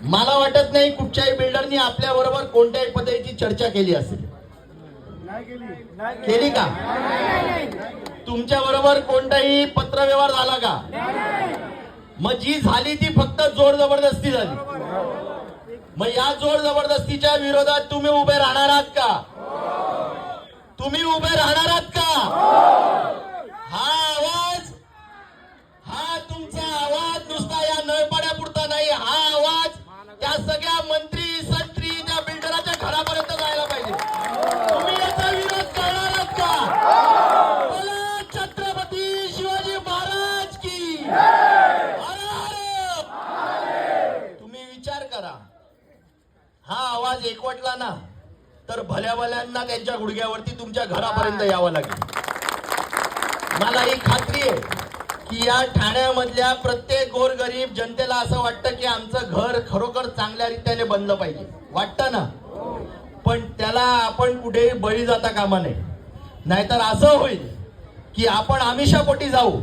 मला वाटत नाही कुठच्याही बिल्डरनी आपल्या बरोबर कोणत्याही पद्धतीची चर्चा केली असेल. केली का? तुमच्या बरोबर कोणताही पत्रव्यवहार झाला का? मग जी झाली ती फक्त जोर जबरदस्ती झाली. मग या जोर जबरदस्तीच्या विरोधात तुम्ही उभे राहणार आहात का? तुम्ही उभे राहणार आहात का? हा आवाज, हा तुमचा आवाज नुसता या नळपाड्यापुरता नाही, हा आवाज त्या सगळ्या मंत्री संत्री त्या बिल्डराच्या घरापर्यंत जायला पाहिजे. तुम्ही याचा विरोध करणार आहात का? बोला छत्रपती शिवाजी महाराज की. तुम्ही विचार करा, हा आवाज एकवटला ना तर भल्या भल्यांना त्यांच्या गुडघ्यावरती तुमच्या घरापर्यंत यावं लागेल. मला ही खात्री आहे की या ठाण्यामधल्या प्रत्येक गोरगरीब जनतेला असं वाटतं की आमचं घर खरोखर चांगल्या रीतीने बनलं पाहिजे. वाटतं ना? पण त्याला आपण कुठेही बळी जाता कामा नये. नाहीतर असं होईल की आपण आमिषापोटी जाऊ.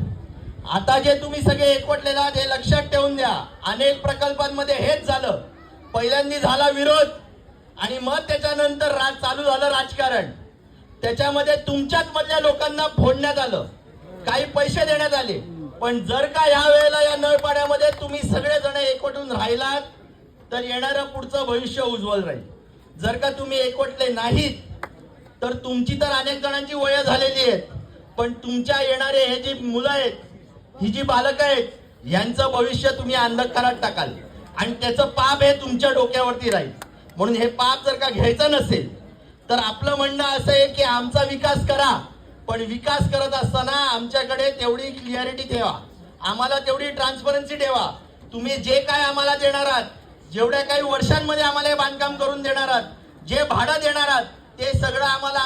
आता जे तुम्ही सगळे एकवटलेले आहात हे लक्षात ठेवून द्या. अनेक प्रकल्पांमध्ये हेच झालं. पहिल्यांदा झाला विरोध आणि मग त्याच्यानंतर चालू झालं राजकारण. त्याच्यामध्ये तुमच्याच मधल्या लोकांना फोडण्यात आलं, काही पैसे देण्यात आले. पण जर का या वेळेला या नळपाड्यामध्ये तुम्ही सगळेजण एकवटून राहिलात तर येणारं पुढचं भविष्य उज्ज्वल राहील. जर का तुम्ही एकवटले नाहीत तर तुमची तर अनेक जणांची वय झालेली आहेत, पण तुमच्या येणारे हे जी मुलं आहेत, ही जी बालक आहेत, यांचं भविष्य तुम्ही अंधकारात टाकाल आणि त्याचं पाप हे तुमच्या डोक्यावरती राहील. म्हणून हे पाप जर का घ्यायचं नसेल तर आपलं म्हणणं असं आहे की आमचा विकास करा, पण विकास करत असताना आमच्याकडे तेवढी क्लिअरिटी ठेवा, आम्हाला तेवढी ट्रान्सपरन्सी ठेवा. तुम्ही जे काय आम्हाला देणार आहात, जेवढ्या काही वर्षांमध्ये आम्हाला हे बांधकाम करून देणार आहात, जे भाडं देणार आहात, ते सगळं आम्हाला